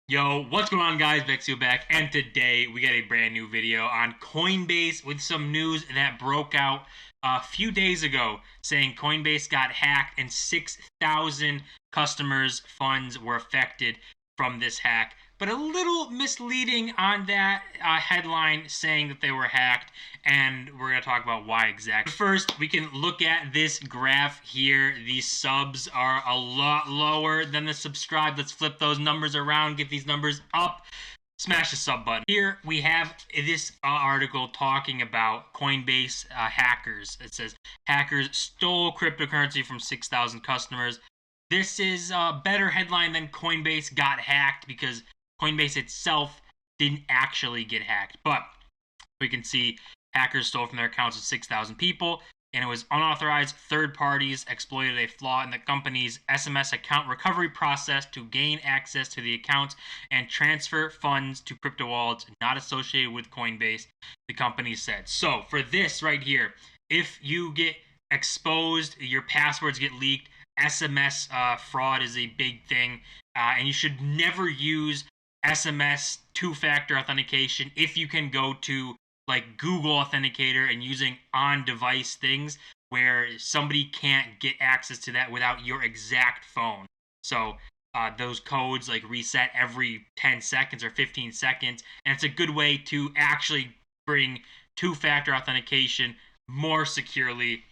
Yo, what's going on, guys? Bexio back, and today we got a brand new video on Coinbase with some news that broke out a few days ago saying Coinbase got hacked and 6,000 customers' funds were affected from this hack. But a little misleading on that headline saying that they were hacked, and we're going to talk about why exactly. First, we can look at this graph here. These subs are a lot lower than the subscribe. Let's flip those numbers around, get these numbers up. Smash the sub button. Here we have this article talking about Coinbase hackers. It says hackers stole cryptocurrency from 6,000 customers. This is a better headline than Coinbase got hacked because Coinbase itself didn't actually get hacked. But we can see hackers stole from their accounts of 6,000 people, and it was unauthorized third parties exploited a flaw in the company's SMS account recovery process to gain access to the accounts and transfer funds to crypto wallets not associated with Coinbase, the company said. So for this right here, if you get exposed, your passwords get leaked, SMS fraud is a big thing, and you should never use SMS two-factor authentication if you can go to like Google Authenticator and using on-device things where somebody can't get access to that without your exact phone. So those codes like reset every 10 seconds or 15 seconds, and it's a good way to actually bring two-factor authentication more securely.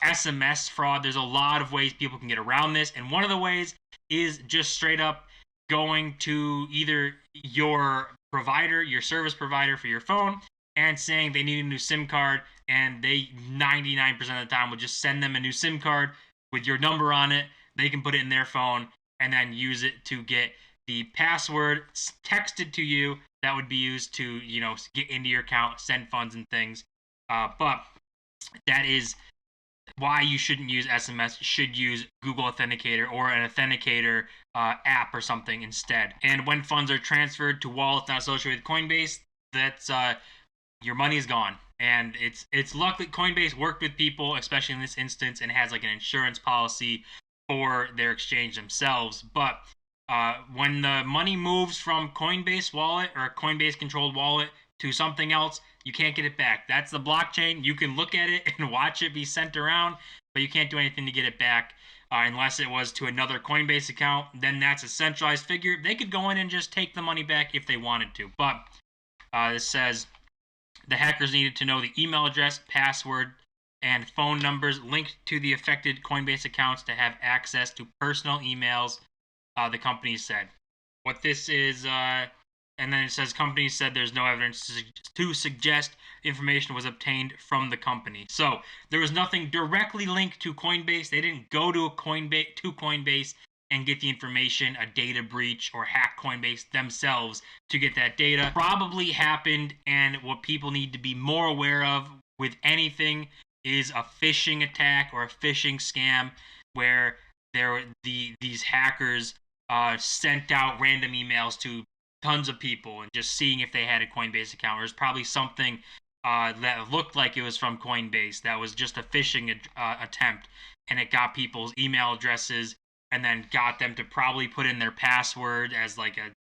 SMS fraud, there's a lot of ways people can get around this, and one of the ways is just straight up going to either your provider, your service provider for your phone, and saying they need a new SIM card, and they 99% of the time will just send them a new SIM card with your number on it. They can put it in their phone and then use it to get the password texted to you that would be used to, get into your account, send funds and things. But that is why you shouldn't use SMS. You should use Google Authenticator or an Authenticator app or something instead. And when funds are transferred to wallets not associated with Coinbase, that's your money is gone. And it's luck that Coinbase worked with people, especially in this instance, and has like an insurance policy for their exchange themselves. But when the money moves from Coinbase wallet or a Coinbase controlled wallet to something else, you can't get it back. That's the blockchain. You can look at it and watch it be sent around, but you can't do anything to get it back unless it was to another Coinbase account. Then that's a centralized figure. They could go in and just take the money back if they wanted to. But this says the hackers needed to know the email address, password, and phone numbers linked to the affected Coinbase accounts to have access to personal emails, the company said. What this is, and then it says companies said there's no evidence to suggest information was obtained from the company. So there was nothing directly linked to Coinbase. They didn't go to Coinbase and get the information, a data breach, or hack Coinbase themselves to get that data. Probably happened, and what people need to be more aware of with anything is a phishing attack or a phishing scam where these hackers sent out random emails to tons of people and just seeing if they had a Coinbase account. There's probably something that looked like it was from Coinbase that was just a phishing attempt, and it got people's email addresses and then got them to probably put in their password as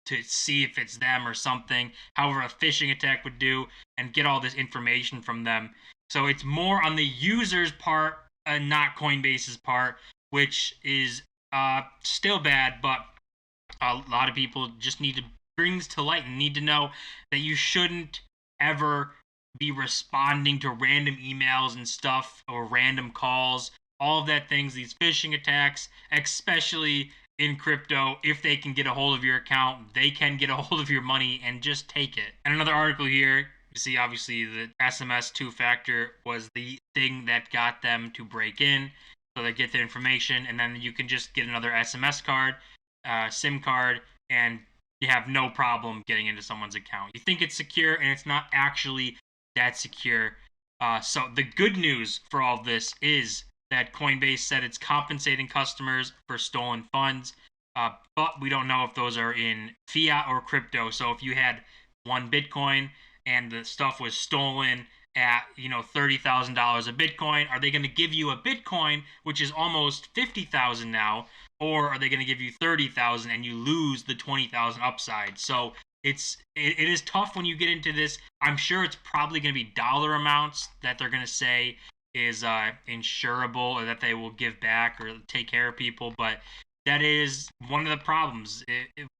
to see if it's them or something, however a phishing attack would do, and get all this information from them. So it's more on the user's part and not Coinbase's part, which is still bad, but a lot of people just need to bring this to light and need to know that you shouldn't ever be responding to random emails and stuff or random calls. All of that things, these phishing attacks, especially in crypto, if they can get a hold of your account, they can get a hold of your money and just take it. And another article here, you see obviously the SMS two-factor was the thing that got them to break in. So they get the information, and then you can just get another SMS card, SIM card, and you have no problem getting into someone's account. You think it's secure, and it's not actually that secure. So the good news for all of this is that Coinbase said it's compensating customers for stolen funds, but we don't know if those are in fiat or crypto. So if you had one Bitcoin and the stuff was stolen at $30,000 a Bitcoin, are they going to give you a Bitcoin, which is almost 50,000 now, or are they going to give you 30,000 and you lose the 20,000 upside? So it is tough when you get into this. I'm sure it's probably going to be dollar amounts that they're going to say is insurable, or that they will give back or take care of people, but that is one of the problems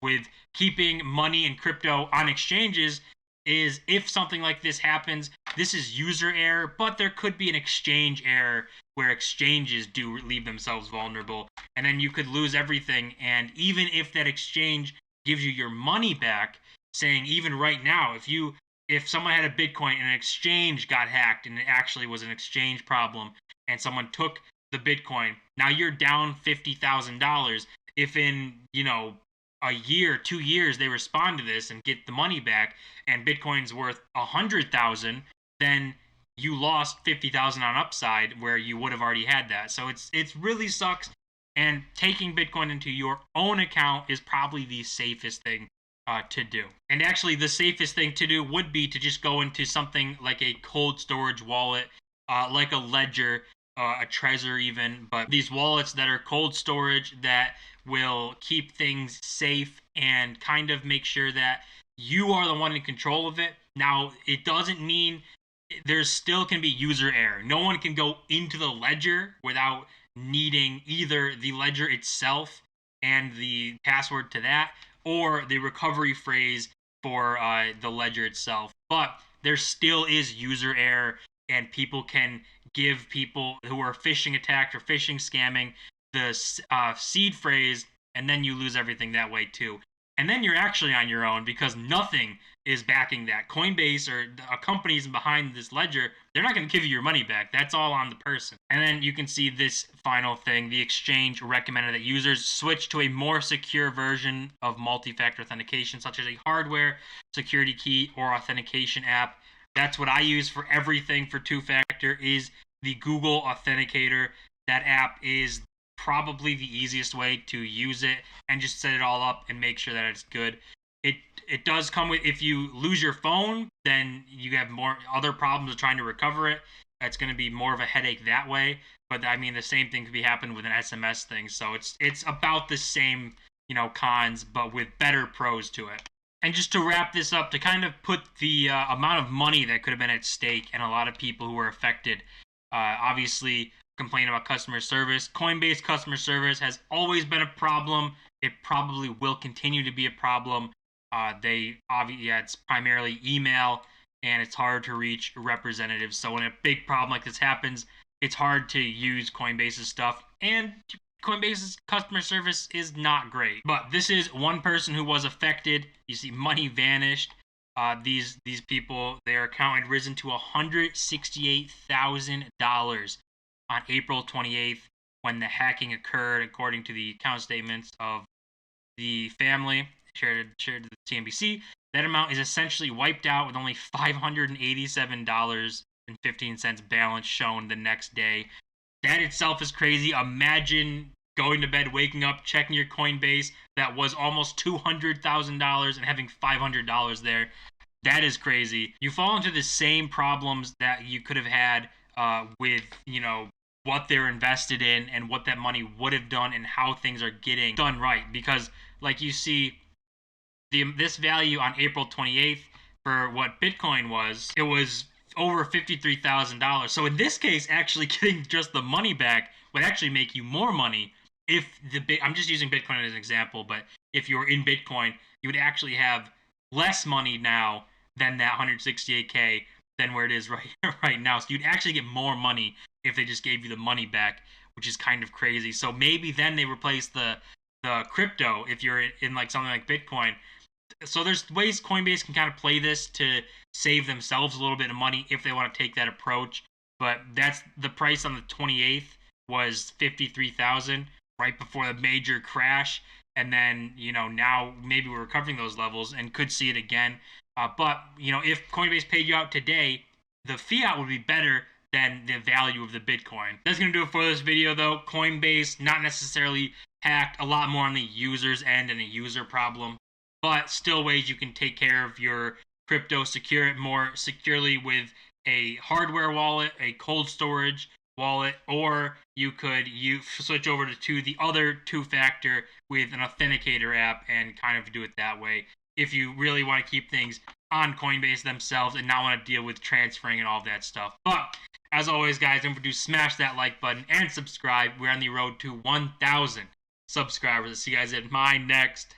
with keeping money in crypto on exchanges. Is if something like this happens, this is user error, but there could be an exchange error where exchanges do leave themselves vulnerable, and then you could lose everything. And even if that exchange gives you your money back, saying even right now, if someone had a Bitcoin and an exchange got hacked and it actually was an exchange problem and someone took the Bitcoin, now you're down $50,000. If in, a year, 2 years, they respond to this and get the money back, and Bitcoin's worth 100,000, then you lost 50,000 on upside where you would have already had that. So it's really sucks. And taking Bitcoin into your own account is probably the safest thing to do. And actually, the safest thing to do would be to just go into something like a cold storage wallet, like a Ledger, a Trezor even. But these wallets that are cold storage that will keep things safe and kind of make sure that you are the one in control of it. Now, it doesn't mean there still can be user error. No one can go into the ledger without needing either the ledger itself and the password to that, or the recovery phrase for the ledger itself. But there still is user error, and people can give people who are phishing attacked or phishing scamming the seed phrase, and then you lose everything that way too. And then you're actually on your own because nothing is backing that. Coinbase or companies behind this ledger, they're not going to give you your money back. That's all on the person. And then you can see this final thing. The exchange recommended that users switch to a more secure version of multi-factor authentication, such as a hardware security key or authentication app. That's what I use for everything for two-factor, is the Google Authenticator. That app is probably the easiest way to use it, and just set it all up and make sure that it's good. It does come with, if you lose your phone, then you have more other problems of trying to recover it. It's going to be more of a headache that way. But I mean, the same thing could be happening with an SMS thing. So it's about the same, cons, but with better pros to it. And just to wrap this up, to kind of put the amount of money that could have been at stake and a lot of people who were affected, obviously complain about customer service. Coinbase customer service has always been a problem. It probably will continue to be a problem. It's primarily email, and it's hard to reach representatives. So when a big problem like this happens, it's hard to use Coinbase's stuff, and Coinbase's customer service is not great. But this is one person who was affected. You see money vanished. These people, their account had risen to $168,000 on April 28th when the hacking occurred, according to the account statements of the family shared to the CNBC. That amount is essentially wiped out, with only $587.15 balance shown the next day. That itself is crazy. Imagine going to bed, waking up, checking your Coinbase that was almost $200,000 and having $500 there. That is crazy. You fall into the same problems that you could have had with, what they're invested in and what that money would have done and how things are getting done right. Because, like you see, this value on April 28th for what Bitcoin was, it was over $53,000. So in this case, actually getting just the money back would actually make you more money. I'm just using Bitcoin as an example, but if you're in Bitcoin, you would actually have less money now than that 168K than where it is right now. So you'd actually get more money if they just gave you the money back, which is kind of crazy. So maybe then they replace the crypto if you're in like something like Bitcoin. So there's ways Coinbase can kind of play this to save themselves a little bit of money if they want to take that approach. But that's the price on the 28th was $53,000 right before the major crash. And then, now maybe we're recovering those levels and could see it again. But if Coinbase paid you out today, the fiat would be better than the value of the Bitcoin. That's going to do it for this video, though. Coinbase, not necessarily hacked, a lot more on the user's end and a user problem, but still ways you can take care of your crypto, secure it more securely with a hardware wallet, a cold storage wallet, or you could switch over to the other two-factor with an authenticator app and kind of do it that way if you really want to keep things on Coinbase themselves and not want to deal with transferring and all that stuff. But as always, guys, don't forget to smash that like button and subscribe. We're on the road to 1,000 subscribers. See you guys in my next